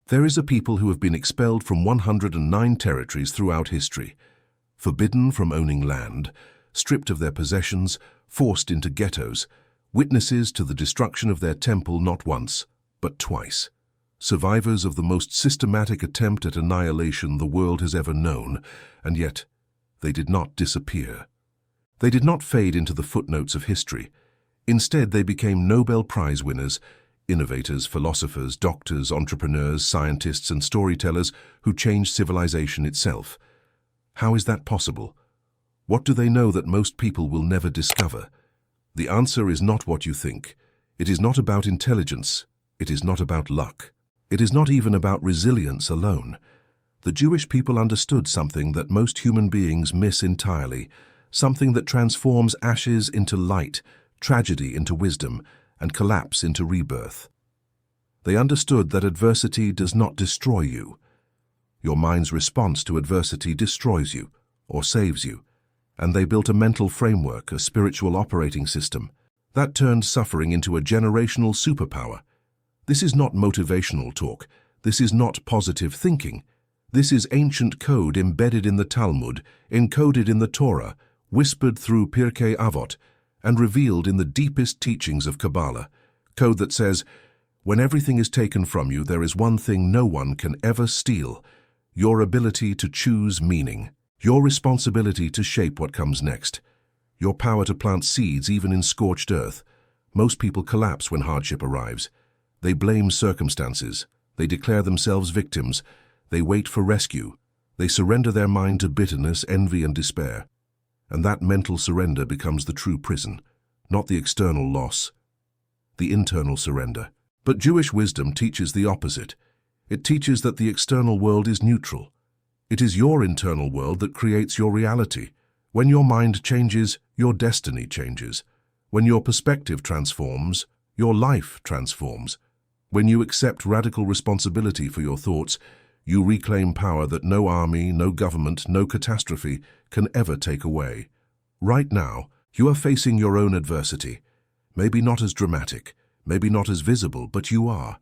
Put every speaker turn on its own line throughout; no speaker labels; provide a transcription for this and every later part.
There is a people who have been expelled from 109 territories throughout history, forbidden from owning land, stripped of their possessions, forced into ghettos, witnesses to the destruction of their temple not once, but twice. Survivors of the most systematic attempt at annihilation the world has ever known, and yet they did not disappear. They did not fade into the footnotes of history. Instead, they became Nobel Prize winners, innovators, philosophers, doctors, entrepreneurs, scientists, and storytellers who changed civilization itself. How is that possible? What do they know that most people will never discover? The answer is not what you think. It is not about intelligence. It is not about luck. It is not even about resilience alone. The Jewish people understood something that most human beings miss entirely, something that transforms ashes into light, tragedy into wisdom, and collapse into rebirth. They understood that adversity does not destroy you. Your mind's response to adversity destroys you, or saves you. And they built a mental framework, a spiritual operating system, that turned suffering into a generational superpower. This is not motivational talk. This is not positive thinking. This is ancient code embedded in the Talmud, encoded in the Torah, whispered through Pirkei Avot, and revealed in the deepest teachings of Kabbalah. Code that says, when everything is taken from you, there is one thing no one can ever steal: your ability to choose meaning, your responsibility to shape what comes next, your power to plant seeds even in scorched earth. Most people collapse when hardship arrives. They blame circumstances. They declare themselves victims. They wait for rescue. They surrender their mind to bitterness, envy, and despair. And that mental surrender becomes the true prison, not the external loss, the internal surrender. But Jewish wisdom teaches the opposite. It teaches that the external world is neutral. It is your internal world that creates your reality. When your mind changes, your destiny changes. When your perspective transforms, your life transforms. When you accept radical responsibility for your thoughts, you reclaim power that no army, no government, no catastrophe can ever take away. Right now, you are facing your own adversity. Maybe not as dramatic, maybe not as visible, but you are.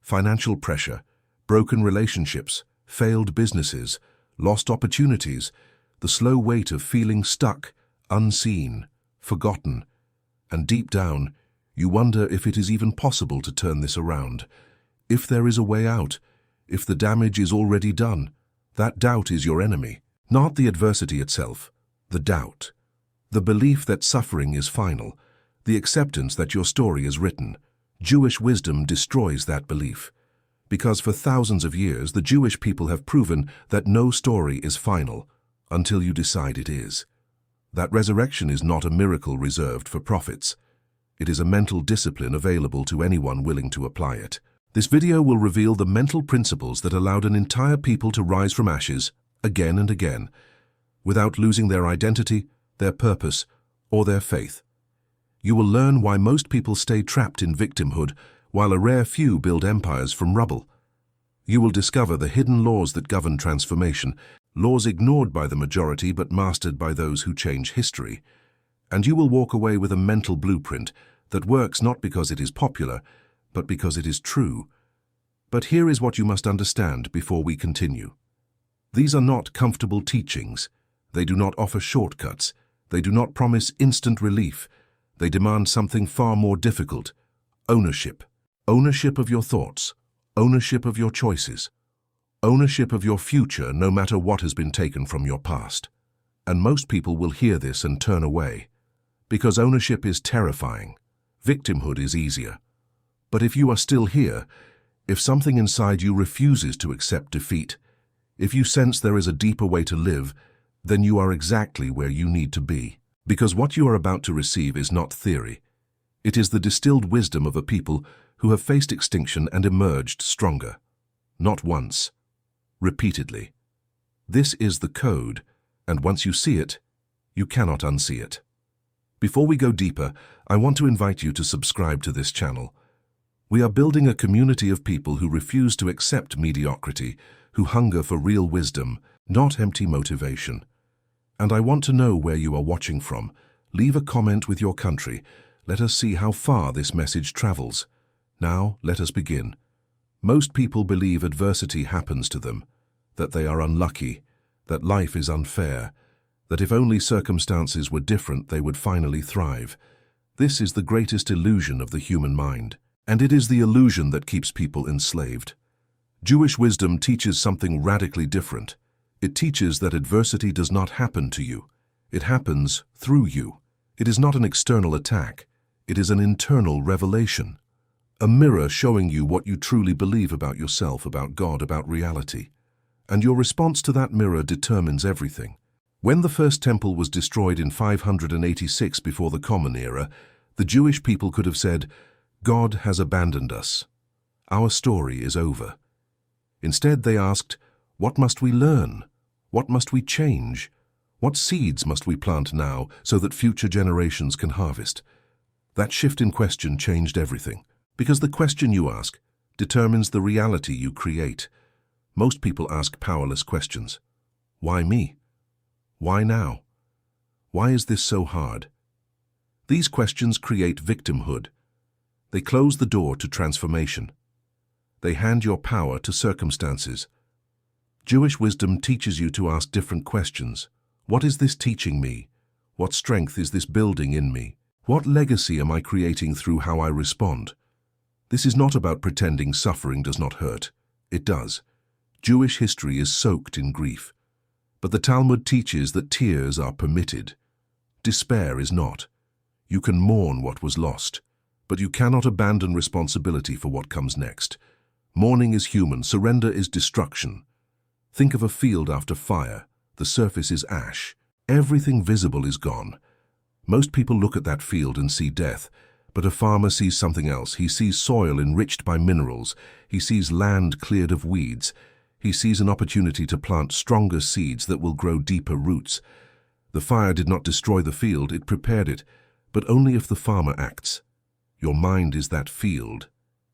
Financial pressure, broken relationships, failed businesses, lost opportunities, the slow weight of feeling stuck, unseen, forgotten. And deep down, you wonder if it is even possible to turn this around. If there is a way out, if the damage is already done. That doubt is your enemy, not the adversity itself, the doubt. The belief that suffering is final, the acceptance that your story is written. Jewish wisdom destroys that belief. Because for thousands of years, the Jewish people have proven that no story is final until you decide it is. That resurrection is not a miracle reserved for prophets. It is a mental discipline available to anyone willing to apply it. This video will reveal the mental principles that allowed an entire people to rise from ashes again and again, without losing their identity, their purpose, or their faith. You will learn why most people stay trapped in victimhood, while a rare few build empires from rubble. You will discover the hidden laws that govern transformation, laws ignored by the majority but mastered by those who change history. And you will walk away with a mental blueprint that works not because it is popular, but because it is true. But here is what you must understand before we continue. These are not comfortable teachings. They do not offer shortcuts. They do not promise instant relief. They demand something far more difficult: ownership. Ownership of your thoughts. Ownership of your choices. Ownership of your future, no matter what has been taken from your past. And most people will hear this and turn away. Because ownership is terrifying. Victimhood is easier. But if you are still here, if something inside you refuses to accept defeat, if you sense there is a deeper way to live, then you are exactly where you need to be. Because what you are about to receive is not theory. It is the distilled wisdom of a people who have faced extinction and emerged stronger. Not once, repeatedly. This is the code, and once you see it, you cannot unsee it. Before we go deeper, I want to invite you to subscribe to this channel. We are building a community of people who refuse to accept mediocrity, who hunger for real wisdom, not empty motivation. And I want to know where you are watching from. Leave a comment with your country. Let us see how far this message travels. Now, let us begin. Most people believe adversity happens to them, that they are unlucky, that life is unfair, that if only circumstances were different they would finally thrive. This is the greatest illusion of the human mind, and it is the illusion that keeps people enslaved. Jewish wisdom teaches something radically different. It teaches that adversity does not happen to you. It happens through you. It is not an external attack. It is an internal revelation. A mirror showing you what you truly believe about yourself, about God, about reality. And your response to that mirror determines everything. When the first temple was destroyed in 586 before the Common Era, the Jewish people could have said, "God has abandoned us. Our story is over." Instead, they asked, "What must we learn? What must we change? What seeds must we plant now so that future generations can harvest?" That shift in question changed everything, because the question you ask determines the reality you create. Most people ask powerless questions. Why me? Why now? Why is this so hard? These questions create victimhood. They close the door to transformation. They hand your power to circumstances. Jewish wisdom teaches you to ask different questions. What is this teaching me? What strength is this building in me? What legacy am I creating through how I respond? This is not about pretending suffering does not hurt. It does. Jewish history is soaked in grief. But the Talmud teaches that tears are permitted. Despair is not. You can mourn what was lost, but you cannot abandon responsibility for what comes next. Mourning is human, surrender is destruction. Think of a field after fire. The surface is ash. Everything visible is gone. Most people look at that field and see death, but a farmer sees something else. He sees soil enriched by minerals. He sees land cleared of weeds. He sees an opportunity to plant stronger seeds that will grow deeper roots. The fire did not destroy the field, it prepared it, but only if the farmer acts. Your mind is that field.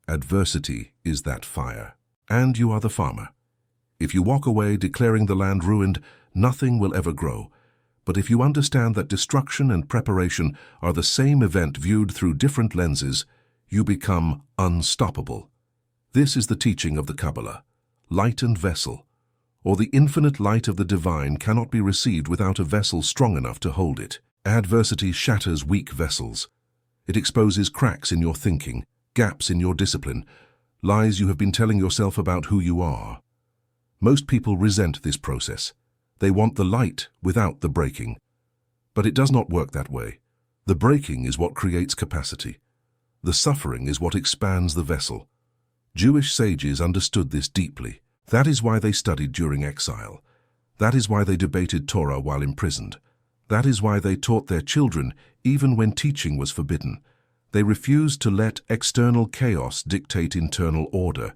Adversity is that fire. And you are the farmer. If you walk away declaring the land ruined, nothing will ever grow. But if you understand that destruction and preparation are the same event viewed through different lenses, you become unstoppable. This is the teaching of the Kabbalah. Light and vessel, or the infinite light of the divine, cannot be received without a vessel strong enough to hold it. Adversity shatters weak vessels. It exposes cracks in your thinking, gaps in your discipline, lies you have been telling yourself about who you are. Most people resent this process. They want the light without the breaking. But it does not work that way. The breaking is what creates capacity. The suffering is what expands the vessel. Jewish sages understood this deeply. That is why they studied during exile. That is why they debated Torah while imprisoned. That is why they taught their children even when teaching was forbidden. They refused to let external chaos dictate internal order.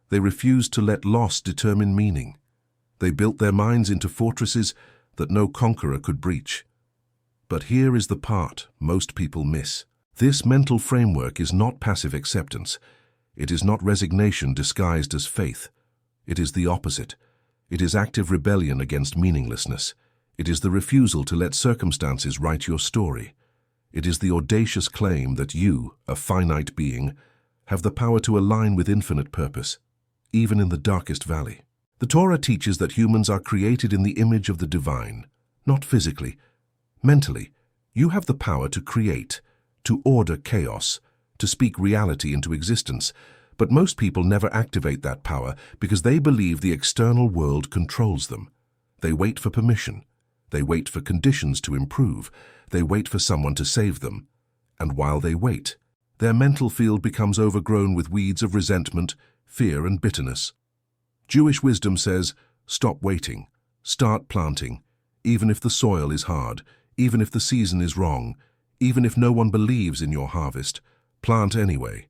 They refused to let loss determine meaning. They built their minds into fortresses that no conqueror could breach. But here is the part most people miss. This mental framework is not passive acceptance. It is not resignation disguised as faith. It is the opposite. It is active rebellion against meaninglessness. It is the refusal to let circumstances write your story. It is the audacious claim that you, a finite being, have the power to align with infinite purpose, even in the darkest valley. The Torah teaches that humans are created in the image of the divine, not physically. Mentally, you have the power to create, to order chaos, to speak reality into existence. But most people never activate that power because they believe the external world controls them. They wait for permission. They wait for conditions to improve. They wait for someone to save them. And while they wait, their mental field becomes overgrown with weeds of resentment, fear, and bitterness. Jewish wisdom says, stop waiting, start planting, even if the soil is hard, even if the season is wrong, even if no one believes in your harvest, plant anyway.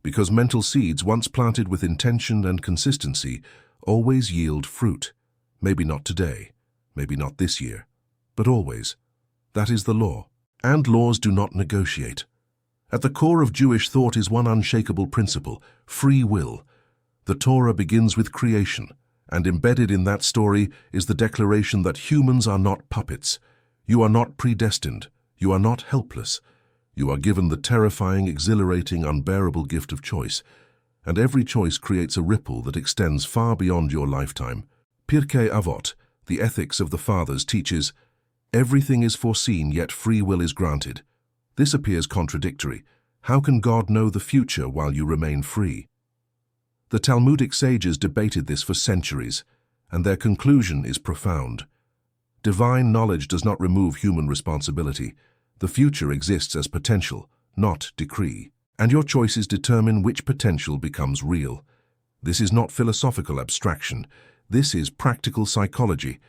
Because mental seeds, once planted with intention and consistency, always yield fruit. Maybe not today, maybe not this year, but always. That is the law. And laws do not negotiate. At the core of Jewish thought is one unshakable principle, free will. The Torah begins with creation, and embedded in that story is the declaration that humans are not puppets. You are not predestined. You are not helpless. You are given the terrifying, exhilarating, unbearable gift of choice. and every choice creates a ripple that extends far beyond your lifetime. Pirkei Avot, the ethics of the fathers, teaches, everything is foreseen, yet free will is granted. This appears contradictory. How can God know the future while you remain free? The Talmudic sages debated this for centuries, and their conclusion is profound. Divine knowledge does not remove human responsibility. The future exists as potential, not decree, and your choices determine which potential becomes real. This is not philosophical abstraction. This is practical psychology.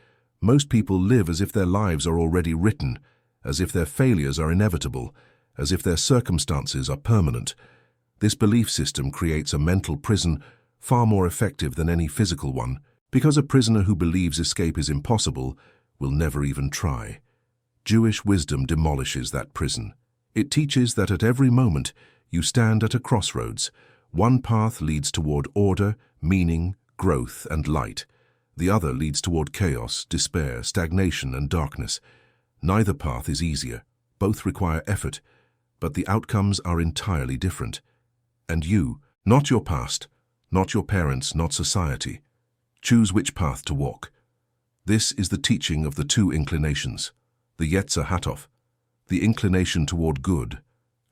Most people live as if their lives are already written, as if their failures are inevitable, as if their circumstances are permanent. This belief system creates a mental prison far more effective than any physical one, because a prisoner who believes escape is impossible will never even try. Jewish wisdom demolishes that prison. It teaches that at every moment you stand at a crossroads. One path leads toward order, meaning, growth, and light. The other leads toward chaos, despair, stagnation, and darkness. Neither path is easier. Both require effort, but the outcomes are entirely different. And you, not your past, not your parents, not society, choose which path to walk. This is the teaching of the two inclinations, the Yetzer Hatov, the inclination toward good,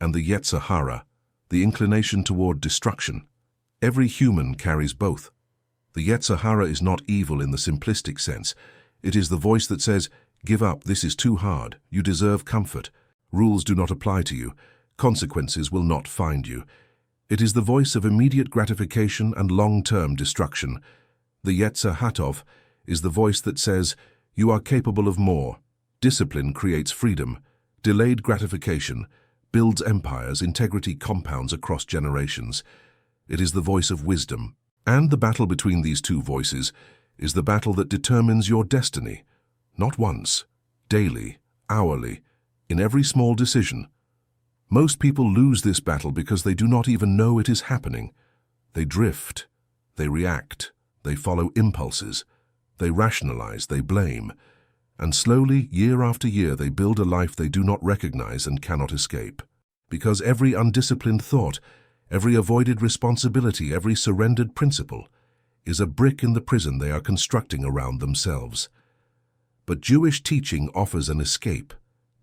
and the Yetzer Hara, the inclination toward destruction. Every human carries both. The Yetzer Hara is not evil in the simplistic sense. It is the voice that says, give up, this is too hard, you deserve comfort, rules do not apply to you, consequences will not find you. It is the voice of immediate gratification and long-term destruction. The Yetzer Hatov is the voice that says, you are capable of more. Discipline creates freedom. Delayed gratification builds empires. Integrity compounds across generations. It is the voice of wisdom. And the battle between these two voices is the battle that determines your destiny. Not once, daily, hourly, in every small decision. Most people lose this battle because they do not even know it is happening. They drift, they react, they follow impulses, they rationalize, they blame, and slowly, year after year, they build a life they do not recognize and cannot escape. Because every undisciplined thought, every avoided responsibility, every surrendered principle is a brick in the prison they are constructing around themselves. But Jewish teaching offers an escape,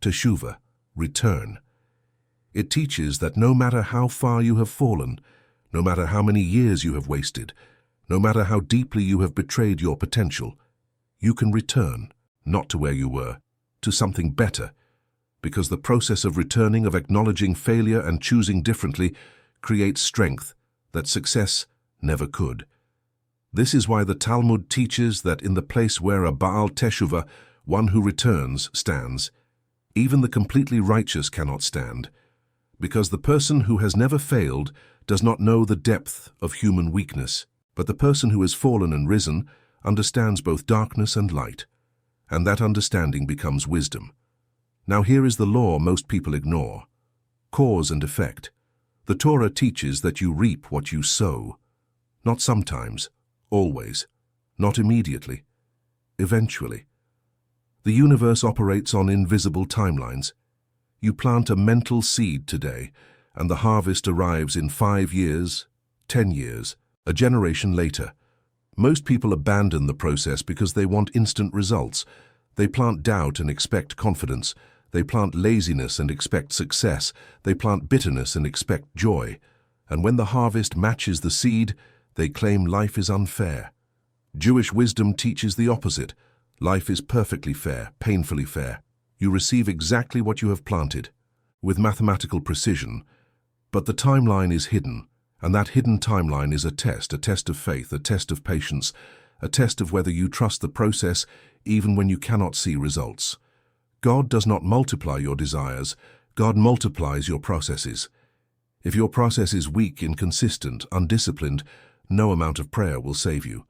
teshuvah, return. It teaches that no matter how far you have fallen, no matter how many years you have wasted, no matter how deeply you have betrayed your potential, you can return, not to where you were, to something better, because the process of returning, of acknowledging failure and choosing differently, creates strength that success never could. This is why the Talmud teaches that in the place where a Baal Teshuvah, one who returns, stands, even the completely righteous cannot stand, because the person who has never failed does not know the depth of human weakness, but the person who has fallen and risen understands both darkness and light, and that understanding becomes wisdom. Now here is the law most people ignore: cause and effect. The Torah teaches that you reap what you sow, not sometimes, always, not immediately, eventually. The universe operates on invisible timelines. You plant a mental seed today, and the harvest arrives in 5 years, 10 years, a generation later. Most people abandon the process because they want instant results. They plant doubt and expect confidence. They plant laziness and expect success. They plant bitterness and expect joy. And when the harvest matches the seed, they claim life is unfair. Jewish wisdom teaches the opposite. Life is perfectly fair, painfully fair. You receive exactly what you have planted, with mathematical precision, but the timeline is hidden, and that hidden timeline is a test of faith, a test of patience, a test of whether you trust the process even when you cannot see results. God does not multiply your desires, God multiplies your processes. If your process is weak, inconsistent, undisciplined, no amount of prayer will save you.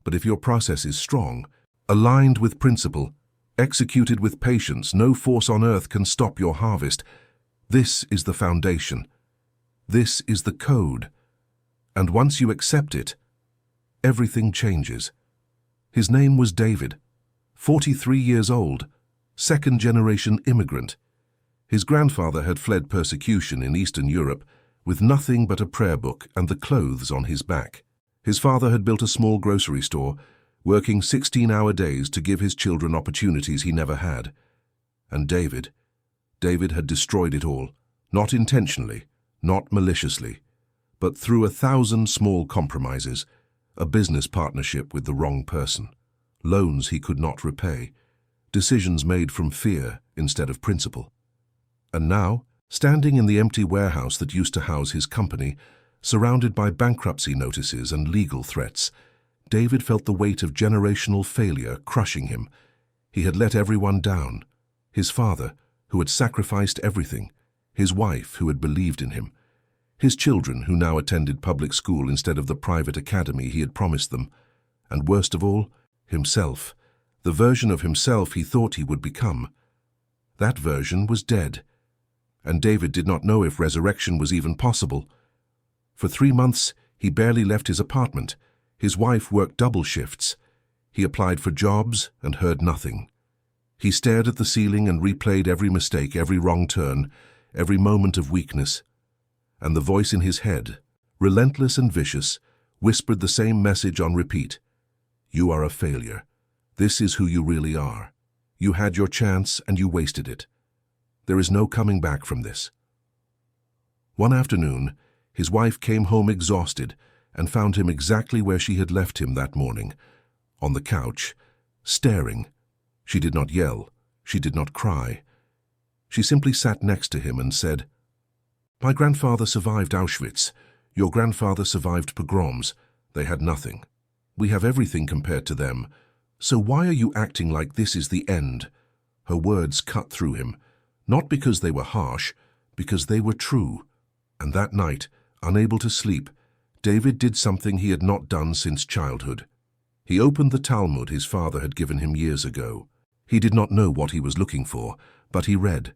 But if your process is strong, aligned with principle, executed with patience, no force on earth can stop your harvest. This is the foundation. This is the code. And once you accept it, everything changes. His name was David, 43 years old, second-generation immigrant. His grandfather had fled persecution in Eastern Europe with nothing but a prayer book and the clothes on his back. His father had built a small grocery store, working 16-hour days to give his children opportunities he never had. And David had destroyed it all, not intentionally, not maliciously, but through 1,000 small compromises, a business partnership with the wrong person, loans he could not repay, decisions made from fear instead of principle. And now, standing in the empty warehouse that used to house his company, surrounded by bankruptcy notices and legal threats, David felt the weight of generational failure crushing him. He had let everyone down. His father, who had sacrificed everything, his wife, who had believed in him, his children, who now attended public school instead of the private academy he had promised them, and worst of all, himself, the version of himself he thought he would become. That version was dead, and David did not know if resurrection was even possible. For 3 months, he barely left his apartment. His wife worked double shifts. He applied for jobs and heard nothing. He stared at the ceiling and replayed every mistake, every wrong turn, every moment of weakness. And the voice in his head, relentless and vicious, whispered the same message on repeat. You are a failure. This is who you really are. You had your chance and you wasted it. There is no coming back from this. One afternoon, his wife came home exhausted and found him exactly where she had left him that morning, on the couch, staring. She did not yell. She did not cry. She simply sat next to him and said, My grandfather survived Auschwitz. Your grandfather survived pogroms. They had nothing. We have everything compared to them. So why are you acting like this is the end? Her words cut through him, not because they were harsh, because they were true. And that night, unable to sleep, David did something he had not done since childhood. He opened the Talmud his father had given him years ago. He did not know what he was looking for, but he read,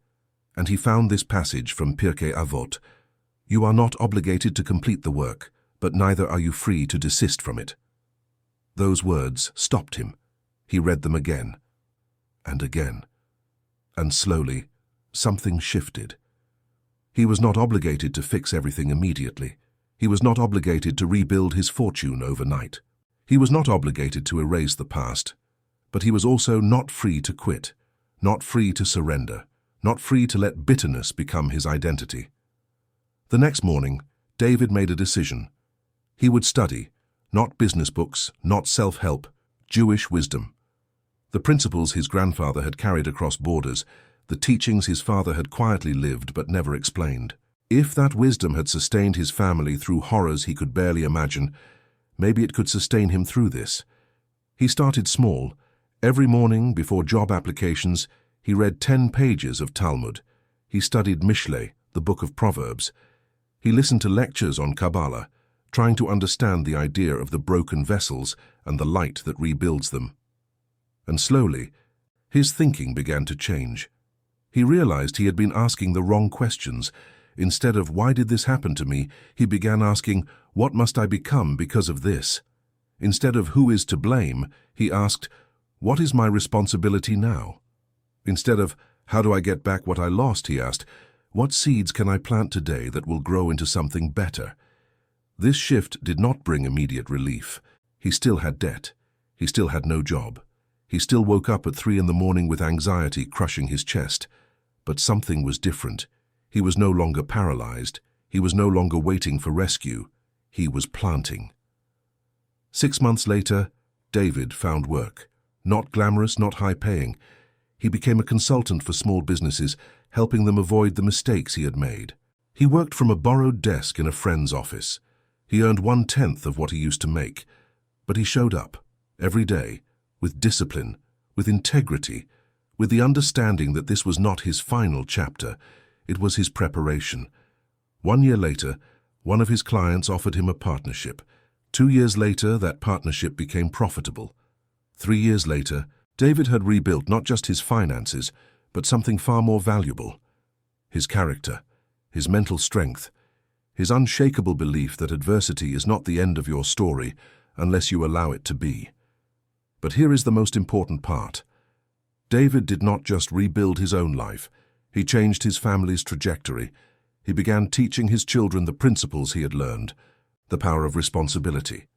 and he found this passage from Pirkei Avot. You are not obligated to complete the work, but neither are you free to desist from it. Those words stopped him. He read them again, and again, and slowly, something shifted. He was not obligated to fix everything immediately. He was not obligated to rebuild his fortune overnight. He was not obligated to erase the past, but he was also not free to quit, not free to surrender, not free to let bitterness become his identity. The next morning, David made a decision. He would study, not business books, not self-help, Jewish wisdom. The principles his grandfather had carried across borders, the teachings his father had quietly lived but never explained. If that wisdom had sustained his family through horrors he could barely imagine, maybe it could sustain him through this. He started small. Every morning, before job applications, he read 10 pages of Talmud. He studied Mishlei, the book of Proverbs. He listened to lectures on Kabbalah, trying to understand the idea of the broken vessels and the light that rebuilds them. And slowly, his thinking began to change. He realized he had been asking the wrong questions. Instead of, why did this happen to me, he began asking, what must I become because of this? Instead of, who is to blame, he asked, what is my responsibility now? Instead of, how do I get back what I lost, he asked, what seeds can I plant today that will grow into something better? This shift did not bring immediate relief. He still had debt. He still had no job. He still woke up at 3 a.m. with anxiety crushing his chest. But something was different. He was no longer paralyzed. He was no longer waiting for rescue. He was planting. 6 months later, David found work. Not glamorous, not high-paying. He became a consultant for small businesses, helping them avoid the mistakes he had made. He worked from a borrowed desk in a friend's office. He earned 1/10 of what he used to make. But he showed up, every day, with discipline, with integrity, with the understanding that this was not his final chapter. It was his preparation. 1 year later, one of his clients offered him a partnership. 2 years later, that partnership became profitable. 3 years later, David had rebuilt not just his finances, but something far more valuable. His character, his mental strength, his unshakable belief that adversity is not the end of your story unless you allow it to be. But here is the most important part. David did not just rebuild his own life. He changed his family's trajectory. He began teaching his children the principles he had learned, the power of responsibility,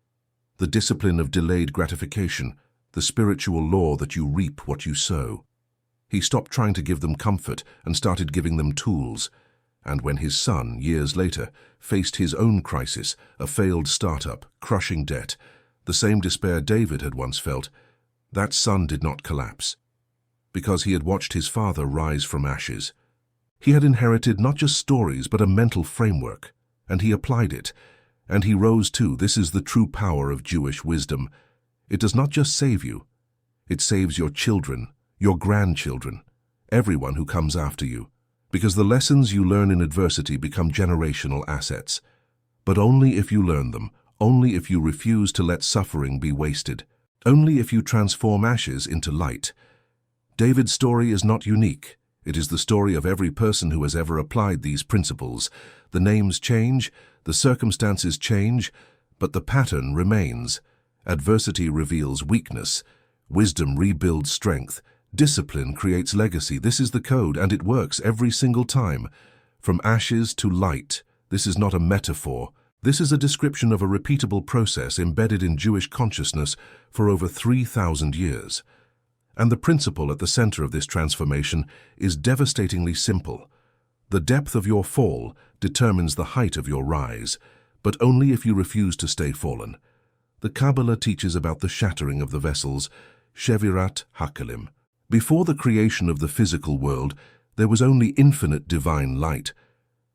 the discipline of delayed gratification, the spiritual law that you reap what you sow. He stopped trying to give them comfort and started giving them tools. And when his son, years later, faced his own crisis, a failed startup, crushing debt, the same despair David had once felt, that son did not collapse, because he had watched his father rise from ashes. He had inherited not just stories but a mental framework, and he applied it, and he rose too. This is the true power of Jewish wisdom. It does not just save you, it saves your children, your grandchildren, everyone who comes after you, because the lessons you learn in adversity become generational assets. But only if you learn them, only if you refuse to let suffering be wasted, only if you transform ashes into light. David's story is not unique. It is the story of every person who has ever applied these principles. The names change, the circumstances change, but the pattern remains. Adversity reveals weakness. Wisdom rebuilds strength. Discipline creates legacy. This is the code, and it works every single time. From ashes to light. This is not a metaphor. This is a description of a repeatable process embedded in Jewish consciousness for over 3,000 years. And the principle at the center of this transformation is devastatingly simple. The depth of your fall determines the height of your rise, but only if you refuse to stay fallen. The Kabbalah teaches about the shattering of the vessels, Shevirat HaKelim. Before the creation of the physical world, there was only infinite divine light.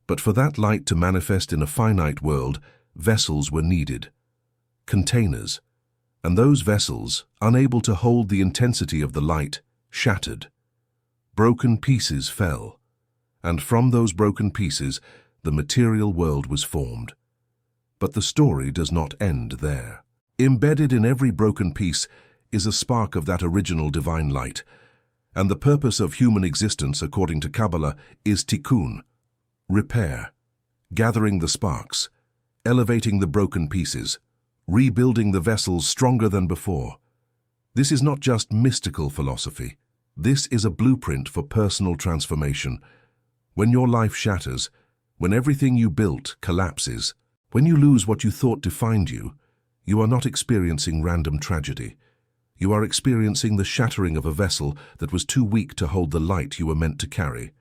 But for that light to manifest in a finite world, vessels were needed, containers. And those vessels, unable to hold the intensity of the light, shattered. Broken pieces fell, and from those broken pieces, the material world was formed. But the story does not end there. Embedded in every broken piece is a spark of that original divine light, and the purpose of human existence, according to Kabbalah, is tikkun, repair, gathering the sparks, elevating the broken pieces, rebuilding the vessels stronger than before. This is not just mystical philosophy. This is a blueprint for personal transformation. When your life shatters, when everything you built collapses, when you lose what you thought defined you, you are not experiencing random tragedy. You are experiencing the shattering of a vessel that was too weak to hold the light you were meant to carry.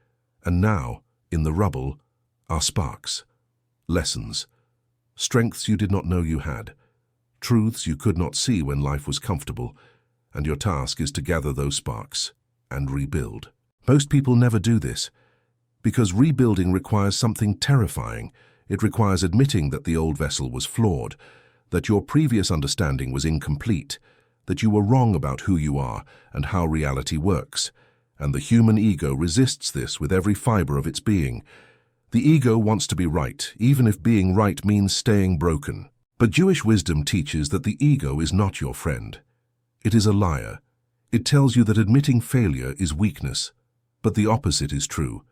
And now, in the rubble, are sparks, lessons, strengths you did not know you had, truths you could not see when life was comfortable, and your task is to gather those sparks and rebuild. Most people never do this, because rebuilding requires something terrifying. It requires admitting that the old vessel was flawed, that your previous understanding was incomplete, that you were wrong about who you are and how reality works. And the human ego resists this with every fiber of its being. The ego wants to be right, even if being right means staying broken. But Jewish wisdom teaches that the ego is not your friend. It is a liar. It tells you that admitting failure is weakness, but the opposite is true.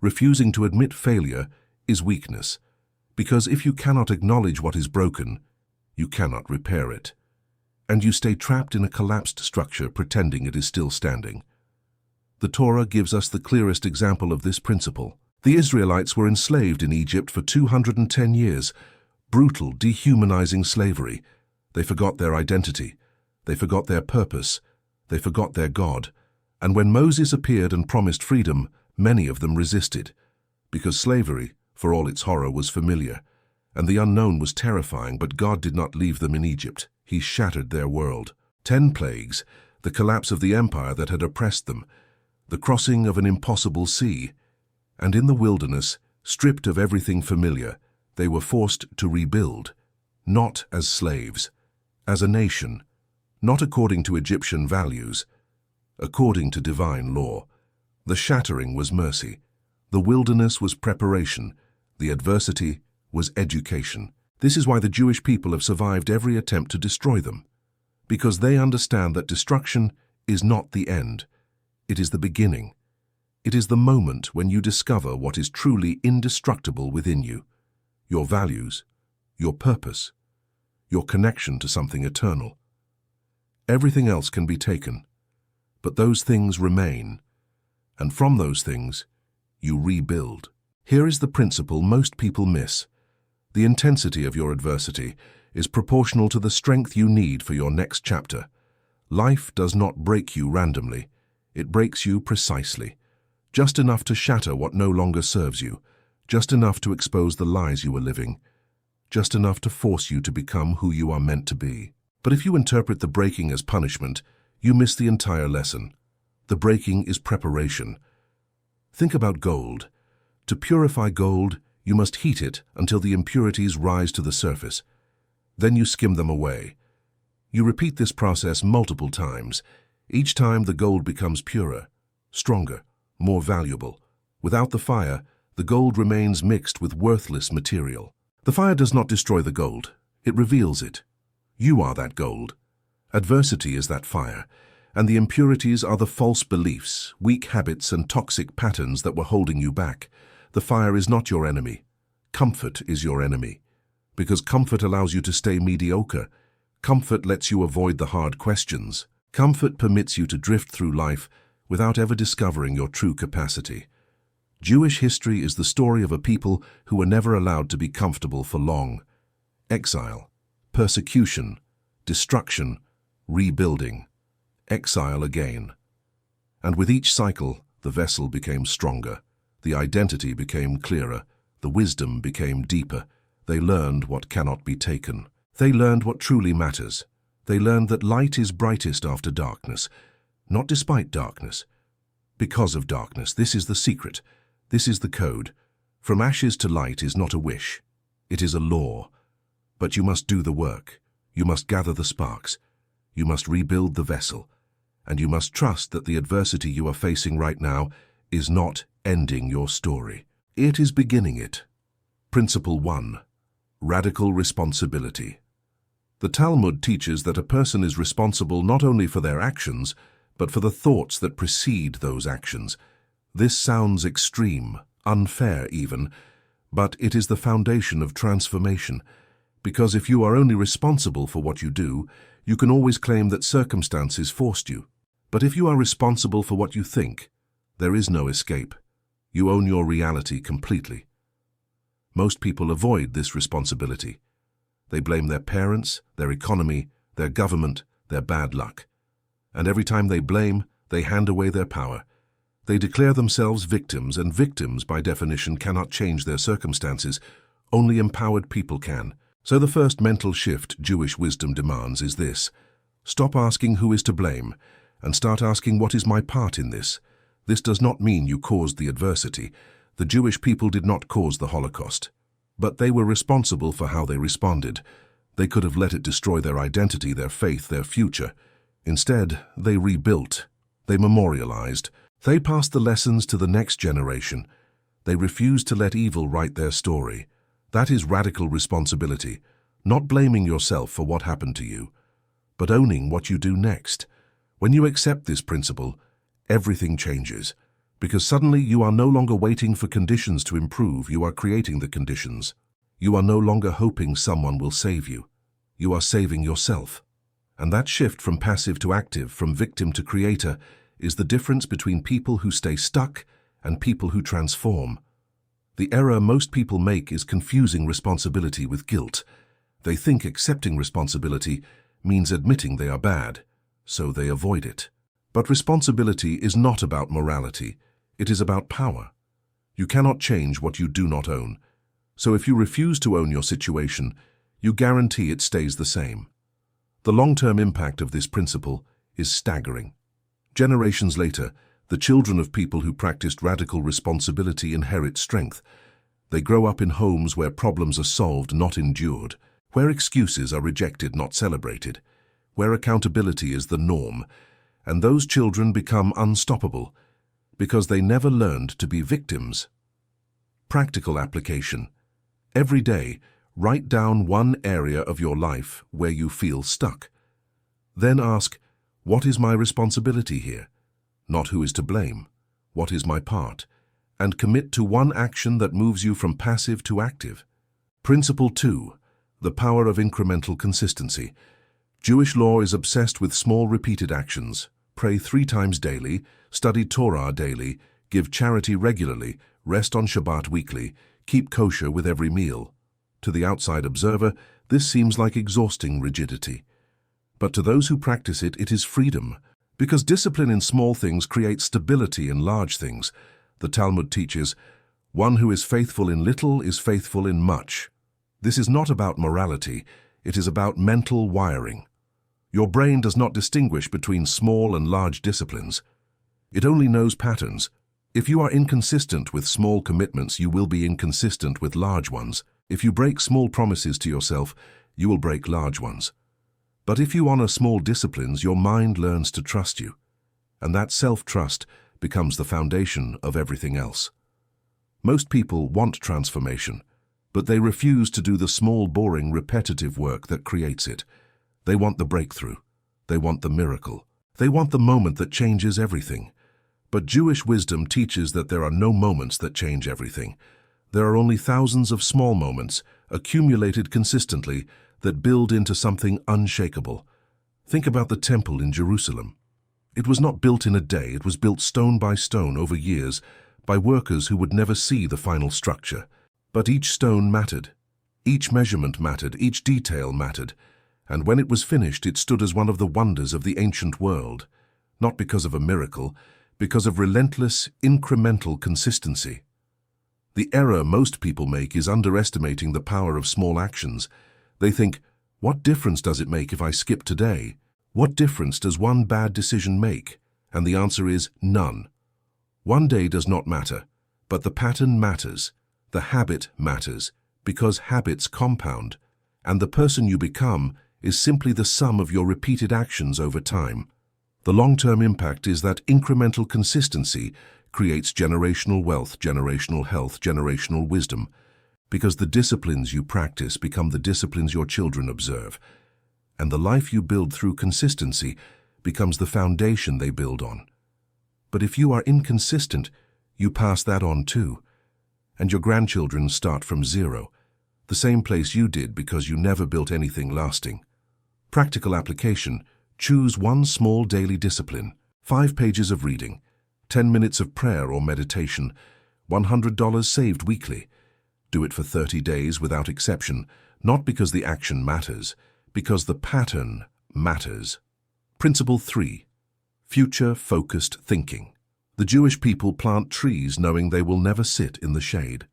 Refusing to admit failure is weakness, because if you cannot acknowledge what is broken, you cannot repair it. And you stay trapped in a collapsed structure pretending it is still standing. The Torah gives us the clearest example of this principle. The Israelites were enslaved in Egypt for 210 years. Brutal, dehumanizing slavery. They forgot their identity. They forgot their purpose. They forgot their God. And when Moses appeared and promised freedom, many of them resisted, because slavery, for all its horror, was familiar, and the unknown was terrifying. But God did not leave them in Egypt. He shattered their world. 10 plagues, the collapse of the empire that had oppressed them, the crossing of an impossible sea, and in the wilderness, stripped of everything familiar, they were forced to rebuild, not as slaves, as a nation, not according to Egyptian values, according to divine law. The shattering was mercy. The wilderness was preparation. The adversity was education. This is why the Jewish people have survived every attempt to destroy them, because they understand that destruction is not the end. It is the beginning. It is the moment when you discover what is truly indestructible within you, your values, your purpose, your connection to something eternal. Everything else can be taken, but those things remain, and from those things, you rebuild. Here is the principle most people miss. The intensity of your adversity is proportional to the strength you need for your next chapter. Life does not break you randomly. It breaks you precisely. Just enough to shatter what no longer serves you. Just enough to expose the lies you were living. Just enough to force you to become who you are meant to be. But if you interpret the breaking as punishment, you miss the entire lesson. The breaking is preparation. Think about gold. To purify gold, you must heat it until the impurities rise to the surface. Then you skim them away. You repeat this process multiple times. Each time the gold becomes purer, stronger, more valuable. Without the fire, the gold remains mixed with worthless material. The fire does not destroy the gold. It reveals it. You are that gold. Adversity is that fire, and the impurities are the false beliefs, weak habits, and toxic patterns that were holding you back. The fire is not your enemy. Comfort is your enemy. Because comfort allows you to stay mediocre. Comfort lets you avoid the hard questions. Comfort permits you to drift through life without ever discovering your true capacity. Jewish history is the story of a people who were never allowed to be comfortable for long. Exile, persecution, destruction, rebuilding, exile again. And with each cycle, the vessel became stronger, the identity became clearer, the wisdom became deeper. They learned what cannot be taken. They learned what truly matters. They learned that light is brightest after darkness, not despite darkness. Because of darkness, this is the secret. This is the code. From ashes to light is not a wish. It is a law. But you must do the work. You must gather the sparks. You must rebuild the vessel. And you must trust that the adversity you are facing right now is not ending your story. It is beginning it. Principle 1. Radical responsibility. The Talmud teaches that a person is responsible not only for their actions, but for the thoughts that precede those actions. This sounds extreme, unfair even, but it is the foundation of transformation. Because if you are only responsible for what you do, you can always claim that circumstances forced you. But if you are responsible for what you think, there is no escape. You own your reality completely. Most people avoid this responsibility. They blame their parents, their economy, their government, their bad luck. And every time they blame, they hand away their power. They declare themselves victims, and victims, by definition, cannot change their circumstances. Only empowered people can. So the first mental shift Jewish wisdom demands is this. Stop asking who is to blame, and start asking what is my part in this. This does not mean you caused the adversity. The Jewish people did not cause the Holocaust. But they were responsible for how they responded. They could have let it destroy their identity, their faith, their future. Instead, they rebuilt. They memorialized. They passed the lessons to the next generation. They refused to let evil write their story. That is radical responsibility, not blaming yourself for what happened to you, but owning what you do next. When you accept this principle, everything changes, because suddenly you are no longer waiting for conditions to improve, you are creating the conditions. You are no longer hoping someone will save you. You are saving yourself. And that shift from passive to active, from victim to creator, is the difference between people who stay stuck and people who transform. The error most people make is confusing responsibility with guilt. They think accepting responsibility means admitting they are bad, so they avoid it. But responsibility is not about morality. It is about power. You cannot change what you do not own. So if you refuse to own your situation, you guarantee it stays the same. The long-term impact of this principle is staggering. Generations later, the children of people who practiced radical responsibility inherit strength. They grow up in homes where problems are solved, not endured, where excuses are rejected, not celebrated, where accountability is the norm, and those children become unstoppable because they never learned to be victims. Practical application. Every day, write down one area of your life where you feel stuck. Then ask, what is my responsibility here? Not who is to blame. What is my part? And commit to one action that moves you from passive to active. Principle 2. The power of incremental consistency. Jewish law is obsessed with small repeated actions. Pray 3 times daily, study Torah daily, give charity regularly, rest on Shabbat weekly, keep kosher with every meal. To the outside observer, this seems like exhausting rigidity. But to those who practice it, it is freedom, because discipline in small things creates stability in large things. The Talmud teaches, "One who is faithful in little is faithful in much." This is not about morality, it is about mental wiring. Your brain does not distinguish between small and large disciplines. It only knows patterns. If you are inconsistent with small commitments, you will be inconsistent with large ones. If you break small promises to yourself, you will break large ones. But if you honor small disciplines, your mind learns to trust you. And that self-trust becomes the foundation of everything else. Most people want transformation, but they refuse to do the small, boring, repetitive work that creates it. They want the breakthrough. They want the miracle. They want the moment that changes everything. But Jewish wisdom teaches that there are no moments that change everything. There are only thousands of small moments, accumulated consistently, that build into something unshakable. Think about the temple in Jerusalem. It was not built in a day, it was built stone by stone over years by workers who would never see the final structure. But each stone mattered. Each measurement mattered, each detail mattered. And when it was finished, it stood as one of the wonders of the ancient world, not because of a miracle, because of relentless, incremental consistency. The error most people make is underestimating the power of small actions. They think, what difference does it make if I skip today? What difference does one bad decision make? And the answer is none. One day does not matter, but the pattern matters. The habit matters, because habits compound, and the person you become is simply the sum of your repeated actions over time. The long-term impact is that incremental consistency creates generational wealth, generational health, generational wisdom, because the disciplines you practice become the disciplines your children observe, and the life you build through consistency becomes the foundation they build on. But if you are inconsistent, you pass that on too, and your grandchildren start from zero, the same place you did because you never built anything lasting. Practical application: choose one small daily discipline, 5 pages of reading, 10 minutes of prayer or meditation, $100 saved weekly. Do it for 30 days without exception, not because the action matters, because the pattern matters. Principle 3. Future-focused thinking. The Jewish people plant trees knowing they will never sit in the shade.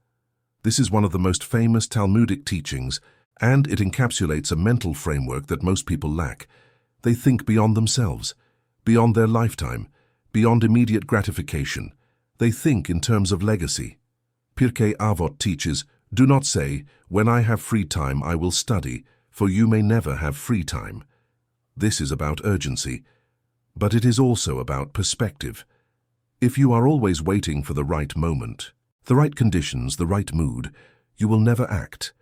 This is one of the most famous Talmudic teachings, and it encapsulates a mental framework that most people lack. They think beyond themselves, beyond their lifetime, beyond immediate gratification. They think in terms of legacy. Pirkei Avot teaches, "Do not say, 'When I have free time, I will study,' for you may never have free time." This is about urgency, but it is also about perspective. If you are always waiting for the right moment, the right conditions, the right mood, you will never act.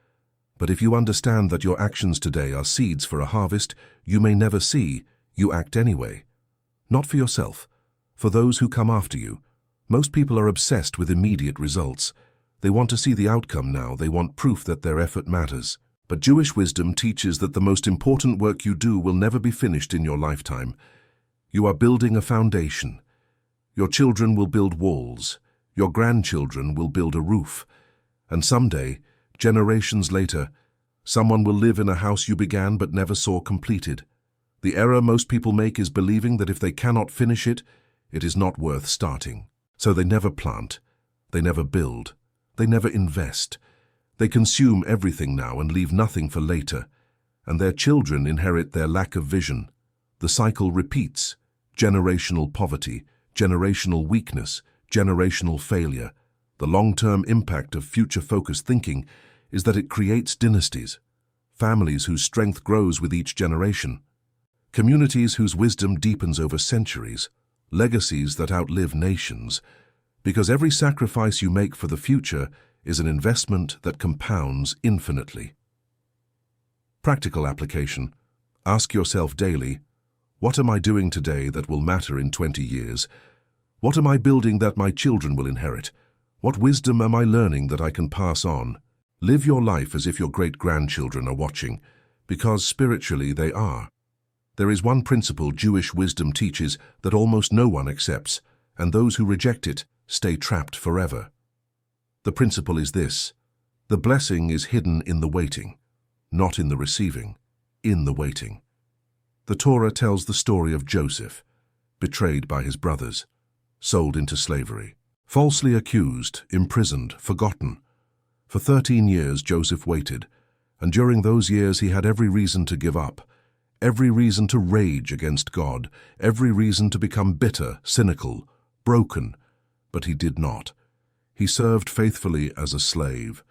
But if you understand that your actions today are seeds for a harvest you may never see, you act anyway. Not for yourself, for those who come after you. Most people are obsessed with immediate results. They want to see the outcome now, they want proof that their effort matters. But Jewish wisdom teaches that the most important work you do will never be finished in your lifetime. You are building a foundation. Your children will build walls. Your grandchildren will build a roof. And someday, generations later, someone will live in a house you began but never saw completed. The error most people make is believing that if they cannot finish it, it is not worth starting. So they never plant, they never build, they never invest. They consume everything now and leave nothing for later, and their children inherit their lack of vision. The cycle repeats: generational poverty, generational weakness, generational failure. The long-term impact of future-focused thinking is that it creates dynasties, families whose strength grows with each generation, communities whose wisdom deepens over centuries, legacies that outlive nations, because every sacrifice you make for the future is an investment that compounds infinitely. Practical application. Ask yourself daily, what am I doing today that will matter in 20 years? What am I building that my children will inherit? What wisdom am I learning that I can pass on? Live your life as if your great-grandchildren are watching, because spiritually they are. There is one principle Jewish wisdom teaches that almost no one accepts, and those who reject it stay trapped forever. The principle is this: the blessing is hidden in the waiting, not in the receiving, in the waiting. The Torah tells the story of Joseph, betrayed by his brothers, sold into slavery, falsely accused, imprisoned, forgotten. For 13 years Joseph waited, and during those years he had every reason to give up, every reason to rage against God, every reason to become bitter, cynical, broken, but he did not. He served faithfully as a slave.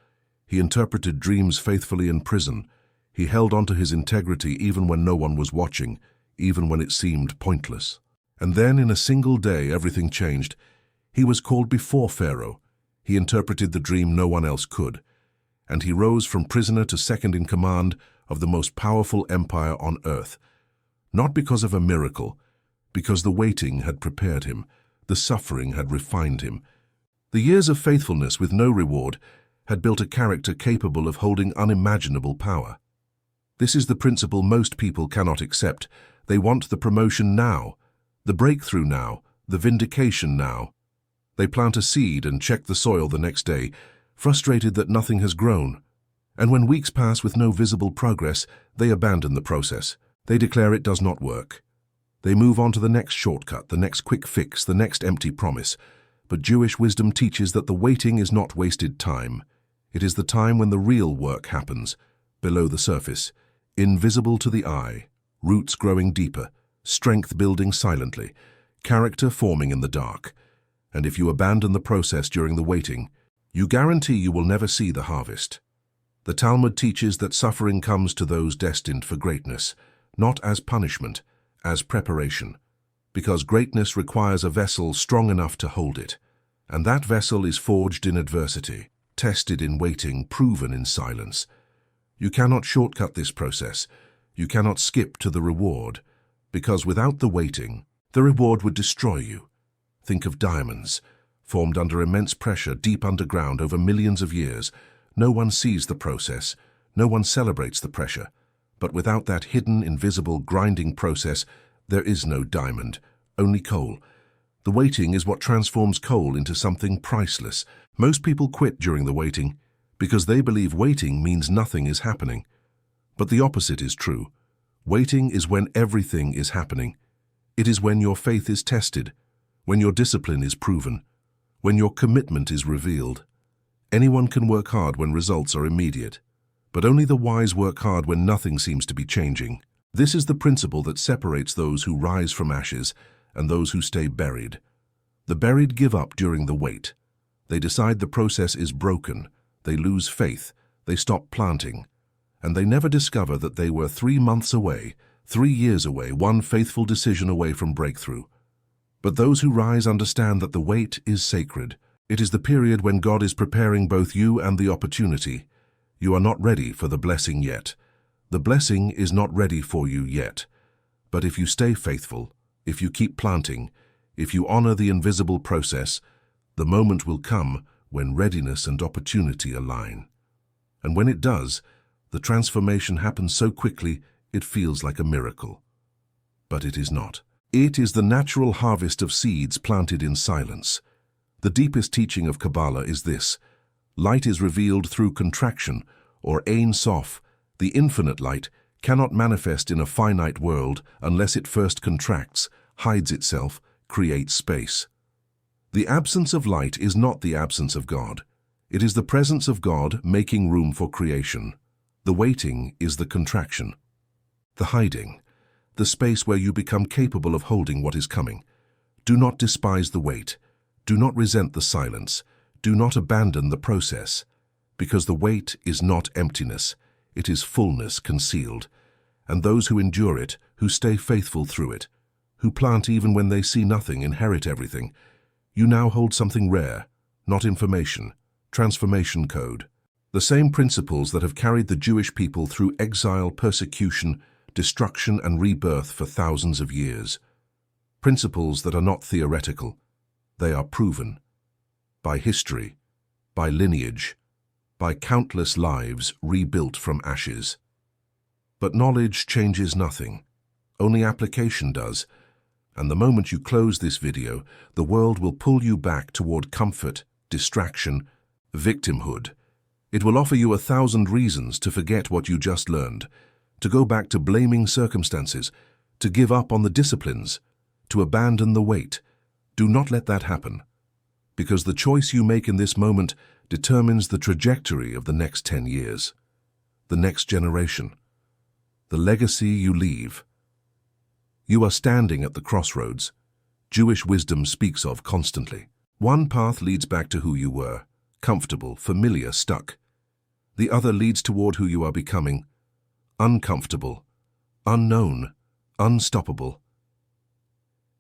He interpreted dreams faithfully in prison. He held on to his integrity even when no one was watching, even when it seemed pointless. And then in a single day everything changed. He was called before Pharaoh. He interpreted the dream no one else could. And he rose from prisoner to second in command of the most powerful empire on earth. Not because of a miracle, because the waiting had prepared him, the suffering had refined him. The years of faithfulness with no reward had built a character capable of holding unimaginable power. This is the principle most people cannot accept. They want the promotion now, the breakthrough now, the vindication now. They plant a seed and check the soil the next day, frustrated that nothing has grown. And when weeks pass with no visible progress, they abandon the process. They declare it does not work. They move on to the next shortcut, the next quick fix, the next empty promise. But Jewish wisdom teaches that the waiting is not wasted time. It is the time when the real work happens, below the surface, invisible to the eye, roots growing deeper, strength building silently, character forming in the dark. And if you abandon the process during the waiting, you guarantee you will never see the harvest. The Talmud teaches that suffering comes to those destined for greatness, not as punishment, as preparation, because greatness requires a vessel strong enough to hold it, and that vessel is forged in adversity, tested in waiting, proven in silence. You cannot shortcut this process. You cannot skip to the reward, because without the waiting, the reward would destroy you. Think of diamonds, formed under immense pressure deep underground over millions of years. No one sees the process, no one celebrates the pressure. But without that hidden, invisible, grinding process, there is no diamond, only coal. The waiting is what transforms coal into something priceless. Most people quit during the waiting because they believe waiting means nothing is happening. But the opposite is true. Waiting is when everything is happening. It is when your faith is tested, when your discipline is proven, when your commitment is revealed. Anyone can work hard when results are immediate, but only the wise work hard when nothing seems to be changing. This is the principle that separates those who rise from ashes and those who stay buried. The buried give up during the wait. They decide the process is broken. They lose faith. They stop planting. And they never discover that they were 3 months away, 3 years away, one faithful decision away from breakthrough. But those who rise understand that the wait is sacred. It is the period when God is preparing both you and the opportunity. You are not ready for the blessing yet. The blessing is not ready for you yet. But if you stay faithful, if you keep planting, if you honor the invisible process, the moment will come when readiness and opportunity align. And when it does, the transformation happens so quickly it feels like a miracle. But it is not. It is the natural harvest of seeds planted in silence. The deepest teaching of Kabbalah is this: light is revealed through contraction, or Ein Sof. The infinite light cannot manifest in a finite world unless it first contracts, hides itself, creates space. The absence of light is not the absence of God. It is the presence of God making room for creation. The waiting is the contraction. The hiding, the space where you become capable of holding what is coming. Do not despise the wait. Do not resent the silence. Do not abandon the process, because the wait is not emptiness. It is fullness concealed. And those who endure it, who stay faithful through it, who plant even when they see nothing, inherit everything. You now hold something rare, not information, transformation code. The same principles that have carried the Jewish people through exile, persecution, destruction, and rebirth for thousands of years. Principles that are not theoretical. They are proven by history, by lineage, by countless lives rebuilt from ashes. But knowledge changes nothing. Only application does. And the moment you close this video, the world will pull you back toward comfort, distraction, Victimhood. It will offer you 1,000 reasons to forget what you just learned, to go back to blaming circumstances, to give up on the disciplines, to abandon the weight. Do not let that happen, because the choice you make in this moment determines the trajectory of the next 10 years, the next generation, the legacy you leave. You are standing at the crossroads Jewish wisdom speaks of constantly. One path leads back to who you were, comfortable, familiar, stuck. The other leads toward who you are becoming, uncomfortable, unknown, unstoppable.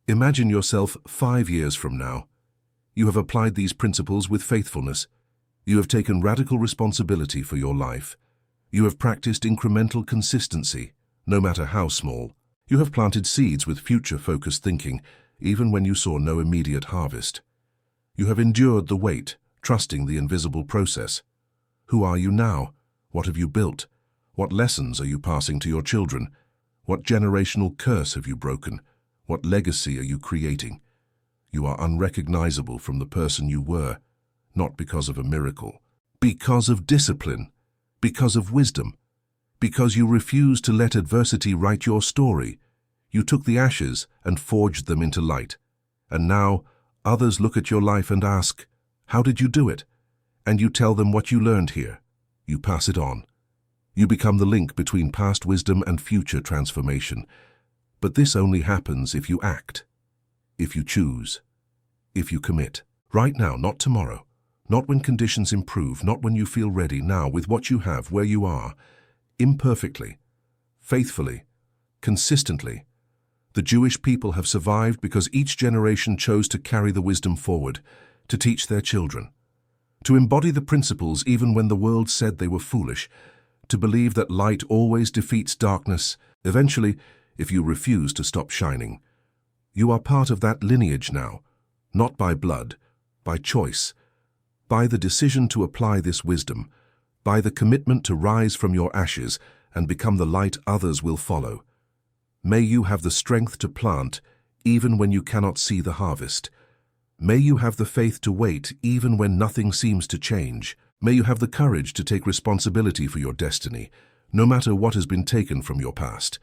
Imagine yourself 5 years from now. You have applied these principles with faithfulness. You have taken radical responsibility for your life. You have practiced incremental consistency, no matter how small. You have planted seeds with future-focused thinking, even when you saw no immediate harvest. You have endured the wait, trusting the invisible process. Who are you now? What have you built? What lessons are you passing to your children? What generational curse have you broken? What legacy are you creating? You are unrecognizable from the person you were, not because of a miracle, because of discipline, because of wisdom, because you refused to let adversity write your story. You took the ashes and forged them into light. And now, others look at your life and ask, how did you do it? And you tell them what you learned here. You pass it on. You become the link between past wisdom and future transformation. But this only happens if you act, if you choose, if you commit. Right now, not tomorrow. Not when conditions improve, not when you feel ready. Now, with what you have, where you are, imperfectly, faithfully, consistently. The Jewish people have survived because each generation chose to carry the wisdom forward, to teach their children, to embody the principles even when the world said they were foolish, to believe that light always defeats darkness. Eventually, if you refuse to stop shining, you are part of that lineage now, not by blood, by choice, by the decision to apply this wisdom, by the commitment to rise from your ashes and become the light others will follow. May you have the strength to plant even when you cannot see the harvest. May you have the faith to wait even when nothing seems to change. May you have the courage to take responsibility for your destiny, no matter what has been taken from your past.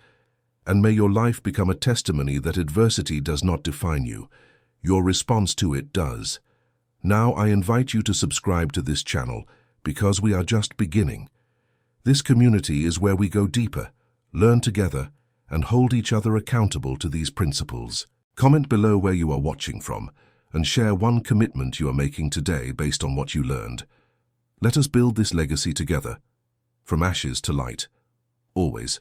And may your life become a testimony that adversity does not define you. Your response to it does. Now I invite you to subscribe to this channel because we are just beginning. This community is where we go deeper, learn together, and hold each other accountable to these principles. Comment below where you are watching from and share one commitment you are making today based on what you learned. Let us build this legacy together, from ashes to light, always.